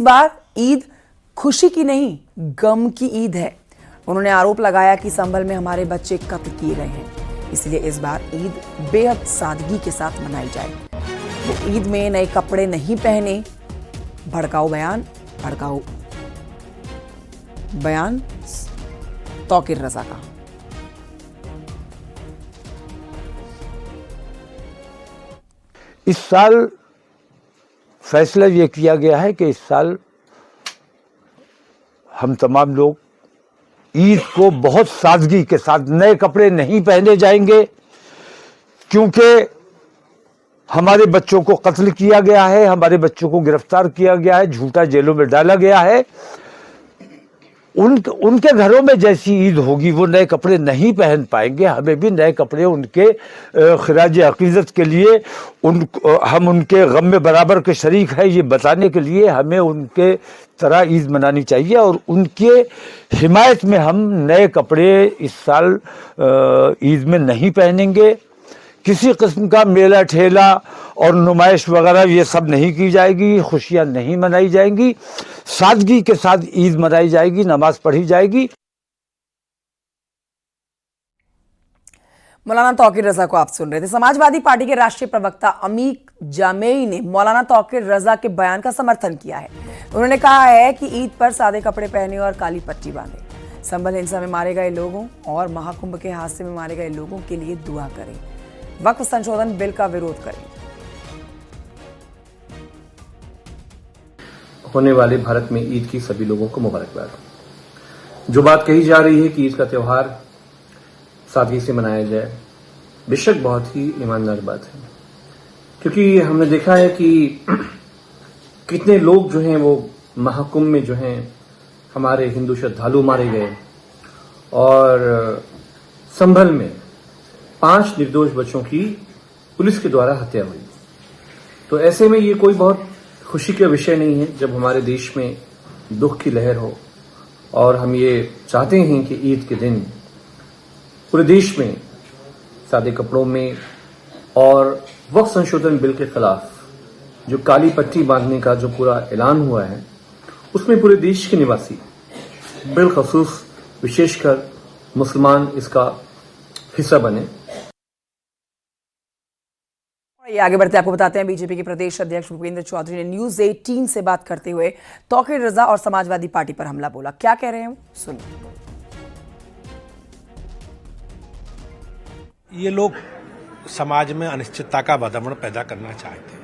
बार ईद खुशी की नहीं, गम की ईद है। उन्होंने आरोप लगाया कि संभल में हमारे बच्चे कत्ल किए गए हैं, इसलिए इस बार ईद बेहद सादगी के साथ मनाई जाए। वो ईद में नए कपड़े नहीं पहने, भड़काऊ बयान तौकीर रजा का। इस साल फैसला ये किया गया है कि इस साल हम तमाम लोग ईद को बहुत सादगी के साथ, नए कपड़े नहीं पहने जाएंगे, क्योंकि हमारे बच्चों को कत्ल किया गया है, हमारे बच्चों को गिरफ्तार किया गया है, झूठा जेलों में डाला गया है। उनके घरों में जैसी ईद होगी वो नए कपड़े नहीं पहन पाएंगे। हमें भी नए कपड़े उनके खिराज अकीदत के लिए हम उनके गम में बराबर के शरीक हैं, ये बताने के लिए हमें उनके तरह ईद मनानी चाहिए और उनके हिमायत में हम नए कपड़े इस साल ईद में नहीं पहनेंगे। किसी किस्म का मेला ठेला और नुमाइश वगैरह ये सब नहीं की जाएगी, खुशियां नहीं मनाई जाएंगी, सादगी के साथ ईद मनाई जाएगी, नमाज पढ़ी जाएगी। मौलाना तौकीर रजा को आप सुन रहे थे। समाजवादी पार्टी के राष्ट्रीय प्रवक्ता अमीक जामेई ने मौलाना तौकीर रजा के बयान का समर्थन किया है। उन्होंने कहा है कि ईद पर सादे कपड़े पहने और काली पट्टी बांधे, संभल हिंसा में मारे गए लोगों और महाकुंभ के हादसे में मारे गए लोगों के लिए दुआ करें, वक्फ संशोधन बिल का विरोध करें। होने वाले भारत में ईद की सभी लोगों को मुबारकबाद। जो बात कही जा रही है कि ईद का त्योहार सादगी से मनाया जाए, बेशक बहुत ही ईमानदार बात है, क्योंकि हमने देखा है कि कितने लोग जो हैं वो महाकुंभ में जो हैं हमारे हिंदू श्रद्धालु मारे गए और संभल में 5 निर्दोष बच्चों की पुलिस के द्वारा हत्या हुई। तो ऐसे में ये कोई बहुत खुशी का विषय नहीं है जब हमारे देश में दुख की लहर हो, और हम ये चाहते हैं कि ईद के दिन पूरे देश में सादे कपड़ों में और वक्फ संशोधन बिल के खिलाफ जो काली पट्टी बांधने का जो पूरा ऐलान हुआ है उसमें पूरे देश के निवासी, बिलखसूस विशेषकर मुसलमान, इसका हिस्सा बने। ये आगे बढ़ते आपको बताते हैं, बीजेपी के प्रदेश अध्यक्ष भूपेंद्र चौधरी ने न्यूज 18 से बात करते हुए तौकीर रजा और समाजवादी पार्टी पर हमला बोला। क्या कह रहे हैं सुनिए। ये लोग समाज में अनिश्चितता का वातावरण पैदा करना चाहते हैं।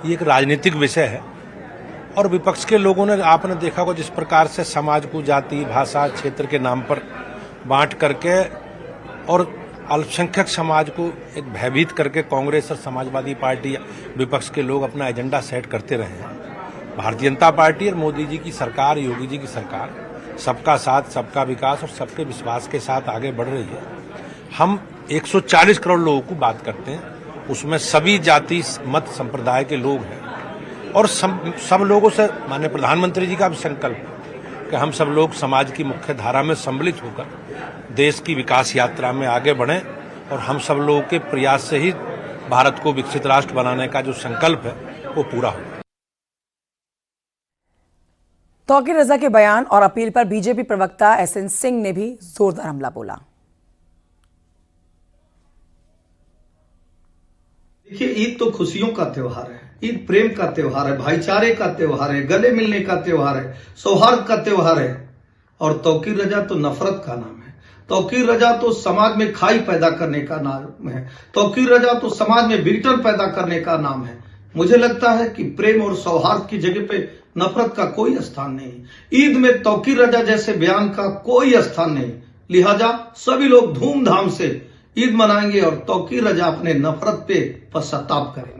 ये एक राजनीतिक विषय है और विपक्ष के लोगों ने, आपने देखा होगा जिस प्रकार से समाज को जाति, भाषा, क्षेत्र के नाम पर बांट करके और अल्पसंख्यक समाज को एक भयभीत करके कांग्रेस और समाजवादी पार्टी, विपक्ष के लोग अपना एजेंडा सेट करते रहे हैं। भारतीय जनता पार्टी और मोदी जी की सरकार, योगी जी की सरकार सबका साथ, सबका विकास और सबके विश्वास के साथ आगे बढ़ रही है। हम 140 करोड़ लोगों को बात करते हैं, उसमें सभी जाति, मत, संप्रदाय के लोग हैं और सब लोगों से, माननीय प्रधानमंत्री जी का भी संकल्प है कि हम सब लोग समाज की मुख्य धारा में सम्मिलित होकर देश की विकास यात्रा में आगे बढ़ें और हम सब लोगों के प्रयास से ही भारत को विकसित राष्ट्र बनाने का जो संकल्प है वो पूरा हो। तौकीर रजा के बयान और अपील पर बीजेपी प्रवक्ता एसएन सिंह ने भी जोरदार हमला बोला। देखिए, ईद तो खुशियों का त्योहार है, ईद प्रेम का त्योहार है, भाईचारे का त्योहार है, गले मिलने का त्योहार है, सौहार्द का त्योहार है। और तौकीर रजा तो नफरत का नाम है। तौकीर रजा तो समाज में खाई पैदा करने का नाम है। तौकीर रजा तो समाज में विघटन पैदा करने का नाम है। मुझे लगता है कि प्रेम और सौहार्द की जगह पे नफरत का कोई स्थान नहीं। ईद में तौकीर रजा जैसे बयान का कोई स्थान नहीं। लिहाजा सभी लोग धूमधाम से ईद मनाएंगे और तौकीर रजा अपने नफरत पे पश्चाताप करेंगे।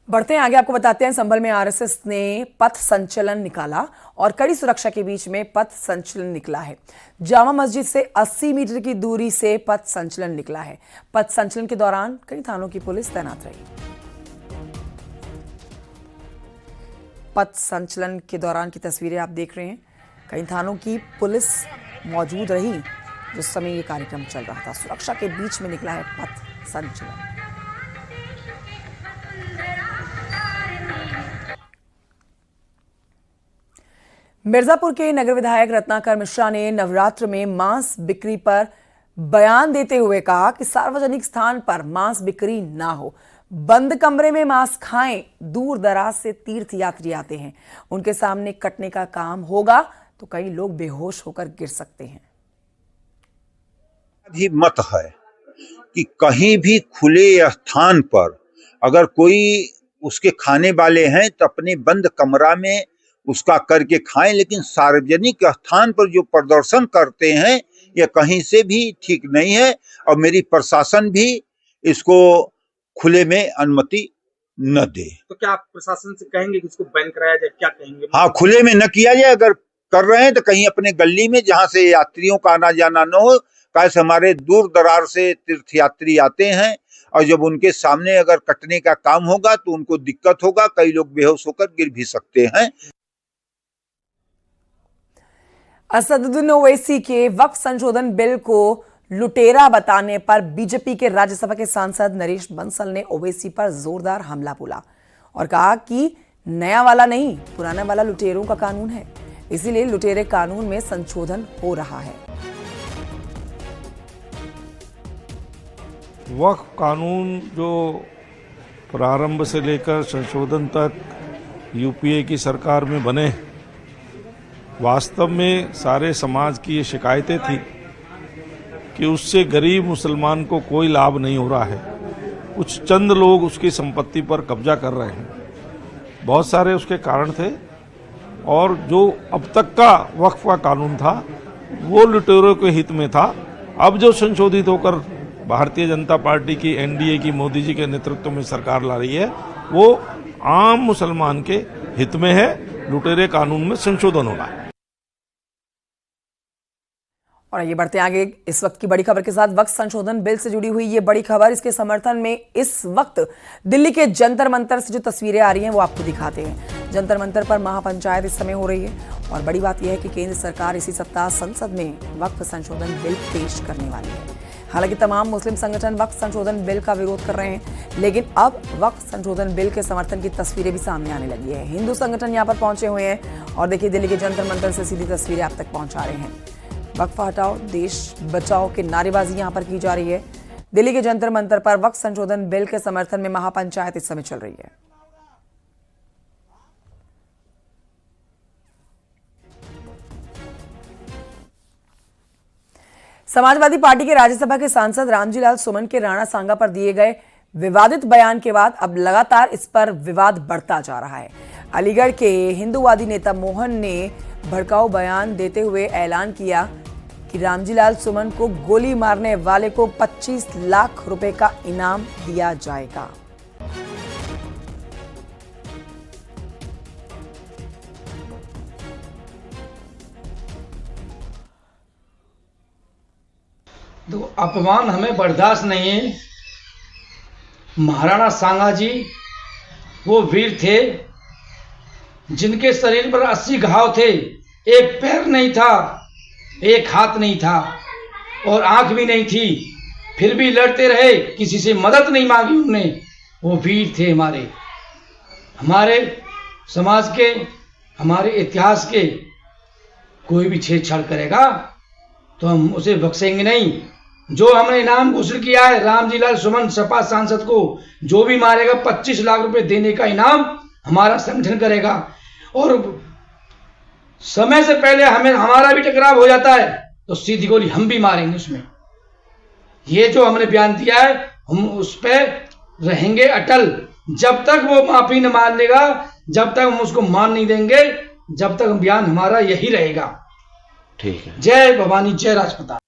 बढ़ते हैं आगे, आपको बताते हैं संभल में आरएसएस ने पथ संचलन निकाला और कड़ी सुरक्षा के बीच में पथ संचलन निकला है। जामा मस्जिद से 80 मीटर की दूरी से पथ संचलन निकला है। पथ संचलन के दौरान कई थानों की पुलिस तैनात रही। पथ संचलन के दौरान की तस्वीरें आप देख रहे हैं, कई थानों की पुलिस मौजूद रही जिस समय ये कार्यक्रम चल रहा था। सुरक्षा के बीच में निकला है पथ संचलन। मिर्जापुर के नगर विधायक रत्नाकर मिश्रा ने नवरात्र में मांस बिक्री पर बयान देते हुए कहा कि सार्वजनिक स्थान पर मांस बिक्री ना हो, बंद कमरे में मांस खाएं। दूर दराज से तीर्थ यात्री आते हैं, उनके सामने कटने का काम होगा तो कई लोग बेहोश होकर गिर सकते हैं। भी मत है कि कहीं भी खुले स्थान पर अगर कोई उसके खाने वाले हैं तो अपने बंद कमरा में उसका करके खाएं, लेकिन सार्वजनिक स्थान पर जो प्रदर्शन करते हैं यह कहीं से भी ठीक नहीं है और मेरी प्रशासन भी इसको खुले में अनुमति न दे। तो क्या आप प्रशासन से कहेंगे कि इसको बैन कराया जाए, क्या कहेंगे? हाँ, खुले में न किया जाए। अगर कर रहे हैं तो कहीं अपने गली में जहां से यात्रियों का आना जाना न हो, कैसे हमारे दूर दरार से तीर्थ यात्री आते हैं और जब उनके सामने अगर कटने का काम होगा तो उनको दिक्कत होगा, कई लोग बेहोश होकर गिर भी सकते हैं। असदुद्दीन ओवैसी के वक्फ संशोधन बिल को लुटेरा बताने पर बीजेपी के राज्यसभा के सांसद नरेश बंसल ने ओवैसी पर जोरदार हमला बोला और कहा कि नया वाला नहीं, पुराना वाला लुटेरों का कानून है, इसीलिए लुटेरे कानून में संशोधन हो रहा है। वक्फ कानून जो प्रारंभ से लेकर संशोधन तक यूपीए की सरकार में बने, वास्तव में सारे समाज की ये शिकायतें थी कि उससे गरीब मुसलमान को कोई लाभ नहीं हो रहा है, कुछ चंद लोग उसकी संपत्ति पर कब्जा कर रहे हैं। बहुत सारे उसके कारण थे और जो अब तक का वक्फ का कानून था वो लुटेरों के हित में था। अब जो संशोधित होकर भारतीय जनता पार्टी की एनडीए की मोदी जी के नेतृत्व में सरकार ला रही है वो आम मुसलमान के हित में है। लुटेरे कानून में संशोधन होना है। और ये बढ़ते आगे इस वक्त की बड़ी खबर के साथ वक्फ संशोधन बिल से जुड़ी हुई ये बड़ी खबर, इसके समर्थन में इस वक्त दिल्ली के जंतर मंतर से जो तस्वीरें आ रही हैं वो आपको दिखाते हैं। जंतर मंतर पर महापंचायत इस समय हो रही है और बड़ी बात यह है कि केंद्र सरकार इसी सप्ताह संसद में वक्फ संशोधन बिल पेश करने वाली है। हालांकि तमाम मुस्लिम संगठन वक्फ संशोधन बिल का विरोध कर रहे हैं, लेकिन अब वक्फ संशोधन बिल के समर्थन की तस्वीरें भी सामने आने लगी है। हिंदू संगठन यहाँ पर पहुंचे हुए हैं और देखिए दिल्ली के जंतर मंतर से सीधी तस्वीरें आप तक पहुंचा रहे हैं। वक्फ हटाओ देश बचाओ की नारेबाजी यहां पर की जा रही है। दिल्ली के जंतर मंतर पर वक्फ संशोधन बिल के समर्थन में महापंचायत इस समय चल रही है। समाजवादी पार्टी के राज्यसभा के सांसद रामजी लाल सुमन के राणा सांगा पर दिए गए विवादित बयान के बाद अब लगातार इस पर विवाद बढ़ता जा रहा है। अलीगढ़ के हिंदूवादी नेता मोहन ने भड़काऊ बयान देते हुए ऐलान किया कि रामजी लाल सुमन को गोली मारने वाले को 25 लाख रुपए का इनाम दिया जाएगा। तो अपमान हमें बर्दाश्त नहीं है। महाराणा सांगा जी वो वीर थे जिनके शरीर पर 80 घाव थे, एक पैर नहीं था, एक हाथ नहीं था और आंख भी नहीं थी, फिर भी लड़ते रहे, किसी से मदद नहीं मांगी उन्होंने। वो वीर थे हमारे समाज के, हमारे इतिहास के। कोई भी छेड़छाड़ करेगा तो हम उसे बख्शेंगे नहीं। जो हमने इनाम घोषित किया है रामजी लाल सुमन सपा सांसद को, जो भी मारेगा 25 लाख रुपए देने का इनाम हमारा संगठन करेगा। और समय से पहले हमारा भी टकराव हो जाता है तो सीधी गोली हम भी मारेंगे उसमें। ये जो हमने बयान दिया है हम उस पर रहेंगे अटल। जब तक वो माफी न मान लेगा, जब तक हम उसको मान नहीं देंगे, जब तक बयान हमारा यही रहेगा। ठीक है। जय भवानी, जय राजपता।